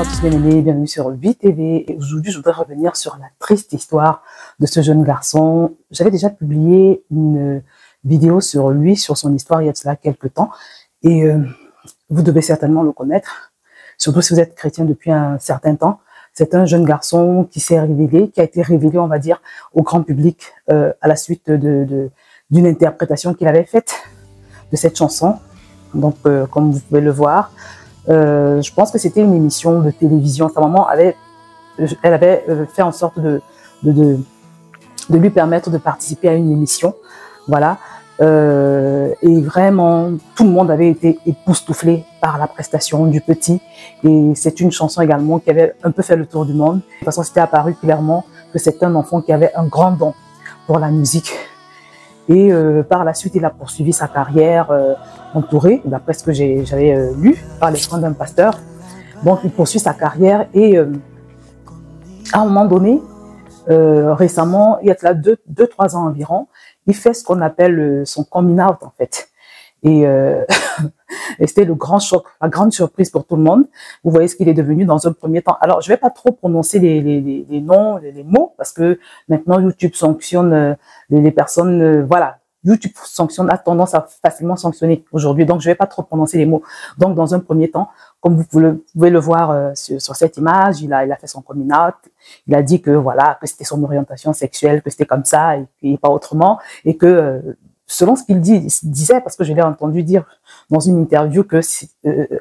tous bien-aimés, bienvenue sur 8TV. Et aujourd'hui, je voudrais revenir sur la triste histoire de ce jeune garçon. J'avais déjà publié une vidéo sur lui, sur son histoire, il y a de cela quelques temps. Et vous devez certainement le connaître, surtout si vous êtes chrétien depuis un certain temps. C'est un jeune garçon qui s'est révélé, qui a été révélé, on va dire, au grand public à la suite d'une interprétation qu'il avait faite de cette chanson. Donc, comme vous pouvez le voir, je pense que c'était une émission de télévision. Sa maman elle avait fait en sorte de lui permettre de participer à une émission. Voilà. Et vraiment, tout le monde avait été époustouflé par la prestation du petit. Et c'est une chanson également qui avait un peu fait le tour du monde. De toute façon, c'était apparu clairement que c'est un enfant qui avait un grand don pour la musique. Et par la suite, il a poursuivi sa carrière entouré, d'après ce que j'avais lu par les soins d'un pasteur. Donc, il poursuit sa carrière et à un moment donné, récemment, il y a là 2-3 ans environ, il fait ce qu'on appelle son coming out en fait. Et, et c'était le grand choc, la grande surprise pour tout le monde. Vous voyez ce qu'il est devenu dans un premier temps. Alors, je vais pas trop prononcer les noms, les mots, parce que maintenant YouTube sanctionne les personnes. Voilà, YouTube sanctionne, a tendance à facilement sanctionner aujourd'hui. Donc, je vais pas trop prononcer les mots. Donc, dans un premier temps, comme vous pouvez le voir sur cette image, il a fait son coming out. Il a dit que voilà, que c'était son orientation sexuelle, que c'était comme ça et pas autrement, et que selon ce qu'il disait, parce que je l'ai entendu dire dans une interview que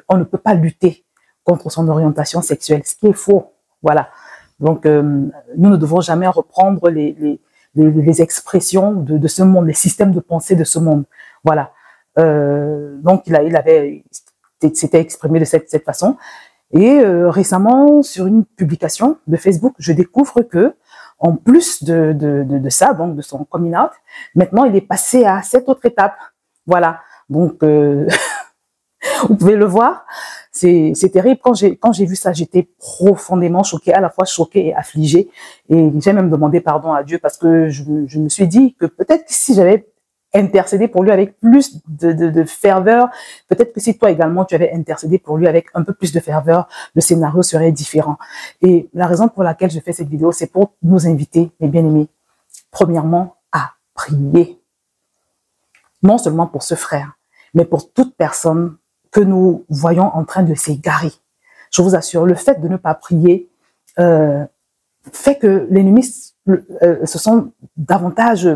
on ne peut pas lutter contre son orientation sexuelle, ce qui est faux. Voilà. Donc, nous ne devons jamais reprendre les expressions de ce monde, les systèmes de pensée de ce monde. Voilà. Donc, s'était exprimé de cette façon. Et récemment, sur une publication de Facebook, je découvre que en plus de ça, donc de son coming out, maintenant il est passé à cette autre étape. Voilà. Donc vous pouvez le voir, c'est terrible. Quand j'ai vu ça, j'étais profondément choquée, à la fois choquée et affligée. Et j'ai même demandé pardon à Dieu parce que je me suis dit que peut-être que si j'avais intercédé pour lui avec plus de ferveur, peut-être que si toi également tu avais intercédé pour lui avec un peu plus de ferveur, le scénario serait différent. Et la raison pour laquelle je fais cette vidéo, c'est pour nous inviter, mes bien-aimés, premièrement, à prier. Non seulement pour ce frère, mais pour toute personne que nous voyons en train de s'égarer. Je vous assure, le fait de ne pas prier fait que l'ennemi se sent davantage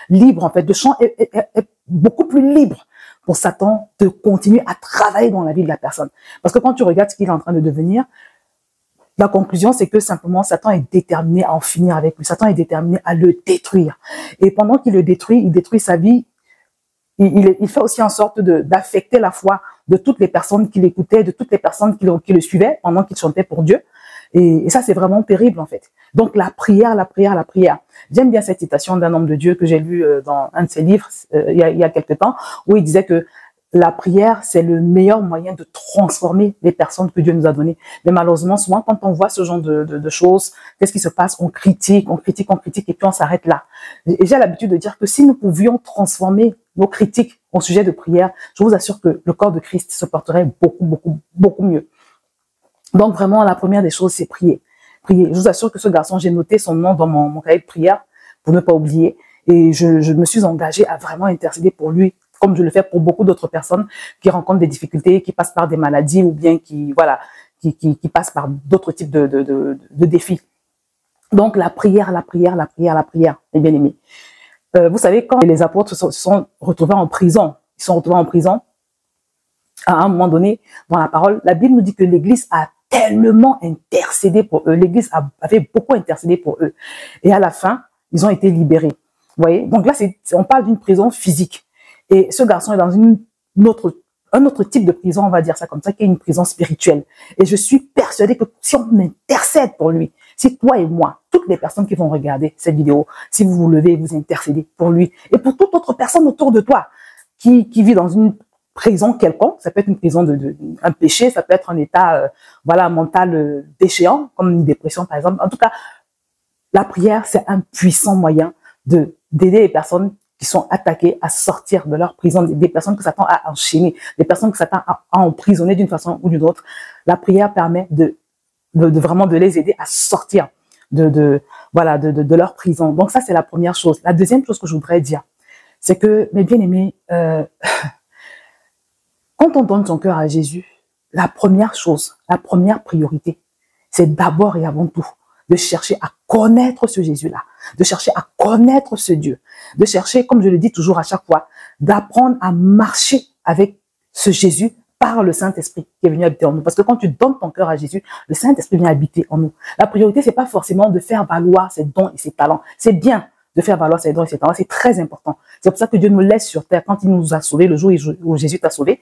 libre, en fait, le champ est beaucoup plus libre pour Satan de continuer à travailler dans la vie de la personne. Parce que quand tu regardes ce qu'il est en train de devenir, la conclusion, c'est que simplement, Satan est déterminé à en finir avec lui. Satan est déterminé à le détruire. Et pendant qu'il le détruit, il détruit sa vie. Il fait aussi en sorte d'affecter la foi de toutes les personnes qui l'écoutaient, de toutes les personnes qui le suivaient pendant qu'il chantait pour Dieu. Et ça, c'est vraiment terrible, en fait. Donc, la prière, la prière, la prière. J'aime bien cette citation d'un homme de Dieu que j'ai lu dans un de ses livres il y a quelque temps, où il disait que la prière, c'est le meilleur moyen de transformer les personnes que Dieu nous a données. Mais malheureusement, souvent, quand on voit ce genre de choses, qu'est-ce qui se passe? On critique, on critique, on critique, et puis on s'arrête là. Et j'ai l'habitude de dire que si nous pouvions transformer nos critiques au sujet de prière, je vous assure que le corps de Christ se porterait beaucoup, beaucoup, beaucoup mieux. Donc vraiment, la première des choses, c'est prier. Prier. Je vous assure que ce garçon, j'ai noté son nom dans mon cahier de prière pour ne pas oublier. Et je me suis engagée à vraiment intercéder pour lui, comme je le fais pour beaucoup d'autres personnes qui rencontrent des difficultés, qui passent par des maladies ou bien qui passent par d'autres types de défis. Donc la prière, la prière, la prière, la prière, les bien-aimés. Vous savez, quand les apôtres se sont retrouvés en prison, ils sont retrouvés en prison, à un moment donné, dans la parole, la Bible nous dit que l'Église a tellement intercédé pour eux. L'Église avait beaucoup intercédé pour eux. Et à la fin, ils ont été libérés. Vous voyez? Donc là, on parle d'une prison physique. Et ce garçon est dans un autre type de prison, on va dire ça comme ça, qui est une prison spirituelle. Et je suis persuadée que si on intercède pour lui, si toi et moi, toutes les personnes qui vont regarder cette vidéo, si vous vous levez et vous intercédez pour lui, et pour toute autre personne autour de toi qui vit dans une prison quelconque, ça peut être une prison un péché, ça peut être un état mental déchéant, comme une dépression par exemple. En tout cas, la prière, c'est un puissant moyen d'aider les personnes qui sont attaquées à sortir de leur prison, des personnes que Satan a enchaînées, des personnes que Satan a emprisonnées d'une façon ou d'une autre. La prière permet de vraiment de les aider à sortir voilà, de leur prison. Donc ça, c'est la première chose. La deuxième chose que je voudrais dire, c'est que, mes bien-aimés, quand on donne son cœur à Jésus, la première chose, la première priorité, c'est d'abord et avant tout de chercher à connaître ce Jésus-là, de chercher à connaître ce Dieu, de chercher, comme je le dis toujours à chaque fois, d'apprendre à marcher avec ce Jésus par le Saint-Esprit qui est venu habiter en nous. Parce que quand tu donnes ton cœur à Jésus, le Saint-Esprit vient habiter en nous. La priorité, c'est pas forcément de faire valoir ses dons et ses talents. C'est bien de faire valoir ses dons et ses talents, c'est très important. C'est pour ça que Dieu nous laisse sur terre quand il nous a sauvés, le jour où Jésus t'a sauvé.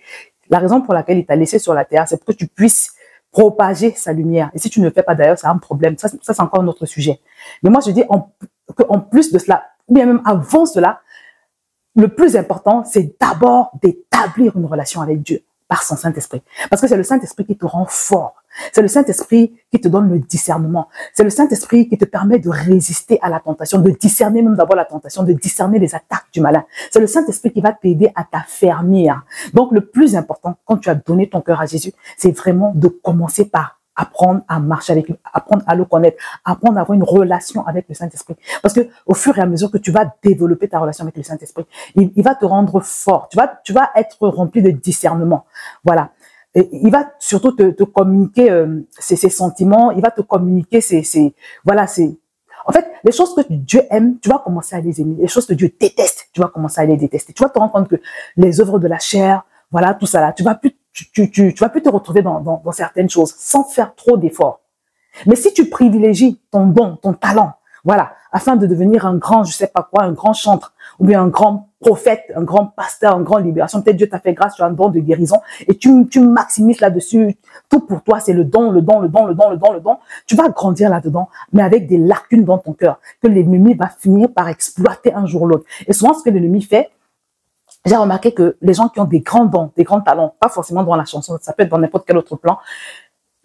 La raison pour laquelle il t'a laissé sur la terre, c'est pour que tu puisses propager sa lumière. Et si tu ne le fais pas d'ailleurs, c'est un problème. Ça c'est encore un autre sujet. Mais moi, je dis qu'en plus de cela, ou bien même avant cela, le plus important, c'est d'abord d'établir une relation avec Dieu par son Saint-Esprit. Parce que c'est le Saint-Esprit qui te rend fort. C'est le Saint-Esprit qui te donne le discernement. C'est le Saint-Esprit qui te permet de résister à la tentation, de discerner même d'abord la tentation, de discerner les attaques du malin. C'est le Saint-Esprit qui va t'aider à t'affermir. Donc, le plus important, quand tu as donné ton cœur à Jésus, c'est vraiment de commencer par apprendre à marcher avec lui, apprendre à le connaître, apprendre à avoir une relation avec le Saint-Esprit. Parce que au fur et à mesure que tu vas développer ta relation avec le Saint-Esprit, il va te rendre fort. Tu vas être rempli de discernement. Voilà. Et il va surtout te communiquer ses sentiments, il va te communiquer en fait, les choses que Dieu aime, tu vas commencer à les aimer. Les choses que Dieu déteste, tu vas commencer à les détester. Tu vas te rendre compte que les œuvres de la chair, voilà, tout ça là, tu vas plus te retrouver dans certaines choses sans faire trop d'efforts. Mais si tu privilégies ton don, ton talent, voilà, afin de devenir un grand, je sais pas quoi, un grand chantre, ou bien un grand prophète, un grand pasteur, un grand libération, peut-être Dieu t'a fait grâce sur un don de guérison, et tu maximises là-dessus, tout pour toi, c'est le don, tu vas grandir là-dedans, mais avec des lacunes dans ton cœur, que l'ennemi va finir par exploiter un jour ou l'autre. Et souvent, ce que l'ennemi fait, j'ai remarqué que les gens qui ont des grands dons, des grands talents, pas forcément dans la chanson, ça peut être dans n'importe quel autre plan,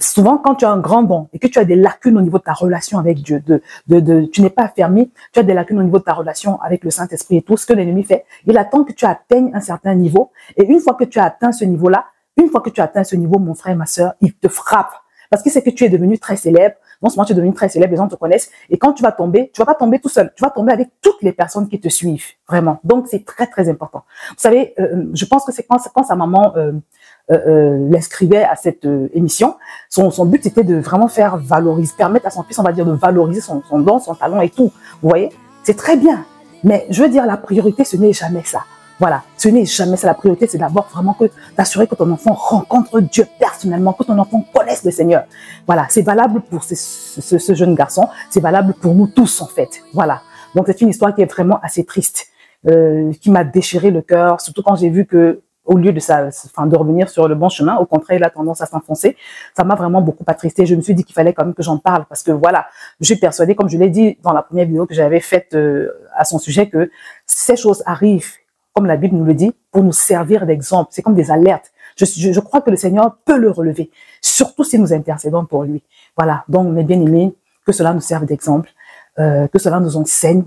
souvent, quand tu as un grand don et que tu as des lacunes au niveau de ta relation avec Dieu, tu n'es pas affermi, tu as des lacunes au niveau de ta relation avec le Saint-Esprit et tout, ce que l'ennemi fait, il attend que tu atteignes un certain niveau. Et une fois que tu as atteint ce niveau-là, mon frère, ma sœur, il te frappe. Parce que c'est que tu es devenu très célèbre. Non seulement tu es devenu très célèbre, les gens te connaissent. Et quand tu vas tomber, tu vas pas tomber tout seul. Tu vas tomber avec toutes les personnes qui te suivent. Vraiment. Donc, c'est très, très important. Vous savez, je pense que c'est quand sa maman l'inscrivait à cette émission, son but c'était de vraiment faire valoriser, permettre à son fils, on va dire, de valoriser son don, son talent et tout. Vous voyez, c'est très bien. Mais je veux dire, la priorité, ce n'est jamais ça. Voilà, ce n'est jamais ça. La priorité, c'est d'abord vraiment d'assurer que ton enfant rencontre Dieu personnellement, que ton enfant connaisse le Seigneur. Voilà, c'est valable pour ce jeune garçon, c'est valable pour nous tous en fait. Voilà, donc c'est une histoire qui est vraiment assez triste, qui m'a déchiré le cœur, surtout quand j'ai vu que au lieu de revenir sur le bon chemin, au contraire, il a tendance à s'enfoncer. Ça m'a vraiment beaucoup attristé. Je me suis dit qu'il fallait quand même que j'en parle parce que voilà, je suis persuadée, comme je l'ai dit dans la première vidéo que j'avais faite à son sujet, que ces choses arrivent, comme la Bible nous le dit, pour nous servir d'exemple. C'est comme des alertes. Je crois que le Seigneur peut le relever, surtout si nous intercédons pour lui. Voilà, donc mes bien-aimés, que cela nous serve d'exemple, que cela nous enseigne.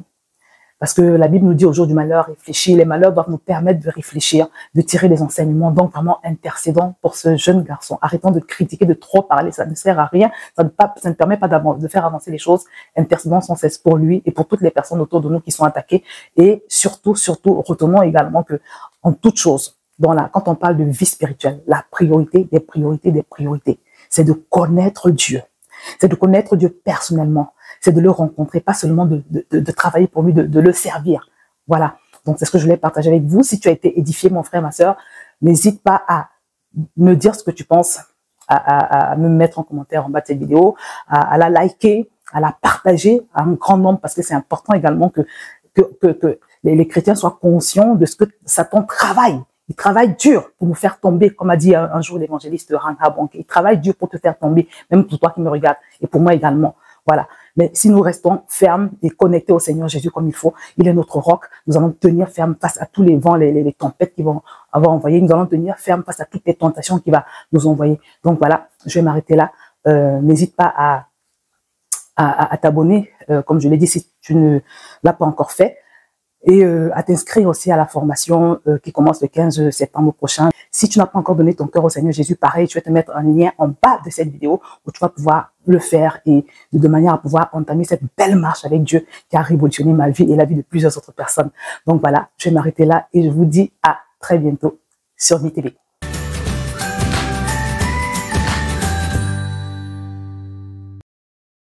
Parce que la Bible nous dit au jour du malheur, réfléchir. Les malheurs doivent nous permettre de réfléchir, de tirer des enseignements. Donc vraiment intercédons pour ce jeune garçon. Arrêtons de critiquer, de trop parler, ça ne sert à rien. Ça ne permet pas de faire avancer les choses. Intercédons sans cesse pour lui et pour toutes les personnes autour de nous qui sont attaquées. Et surtout, retenons également que en toute chose, quand on parle de vie spirituelle, la priorité des priorités, c'est de connaître Dieu. C'est de connaître Dieu personnellement. C'est de le rencontrer, pas seulement de travailler pour lui, de le servir. Voilà. Donc, c'est ce que je voulais partager avec vous. Si tu as été édifié, mon frère, ma sœur, n'hésite pas à me dire ce que tu penses, à me mettre en commentaire en bas de cette vidéo, à la liker, à la partager à un grand nombre, parce que c'est important également que les chrétiens soient conscients de ce que Satan travaille. Il travaille dur pour nous faire tomber, comme a dit un jour l'évangéliste Reinhard Bonnke. Il travaille dur pour te faire tomber, même pour toi qui me regardes, et pour moi également. Voilà. Mais si nous restons fermes et connectés au Seigneur Jésus comme il faut, il est notre roc. Nous allons tenir ferme face à tous les vents, les tempêtes qui vont avoir envoyé. Nous allons tenir ferme face à toutes les tentations qu'il va nous envoyer. Donc voilà, je vais m'arrêter là. N'hésite pas à t'abonner, comme je l'ai dit, si tu ne l'as pas encore fait. Et à t'inscrire aussi à la formation qui commence le 15 septembre prochain. Si tu n'as pas encore donné ton cœur au Seigneur Jésus, pareil, je vais te mettre un lien en bas de cette vidéo où tu vas pouvoir le faire et de manière à pouvoir entamer cette belle marche avec Dieu qui a révolutionné ma vie et la vie de plusieurs autres personnes. Donc voilà, je vais m'arrêter là et je vous dis à très bientôt sur VTV.